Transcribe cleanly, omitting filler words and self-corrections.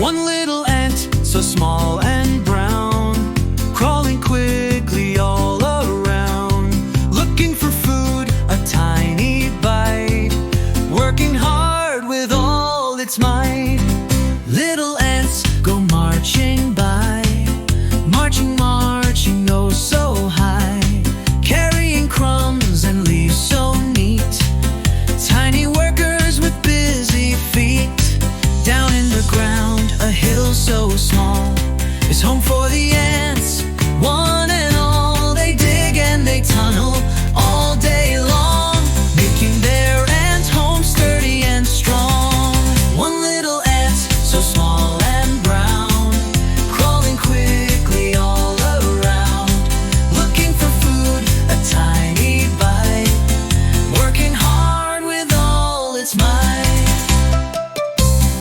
One little ant, so small and brown, crawling quickly all around, looking for food, a tiny bite, working hard with all its might. Little ants go marching by, marching, marching, oh so high, carrying crumbs and leaves so neat. Tiny workers with busy feet. Down in the ground, a hill so small is home for the ants.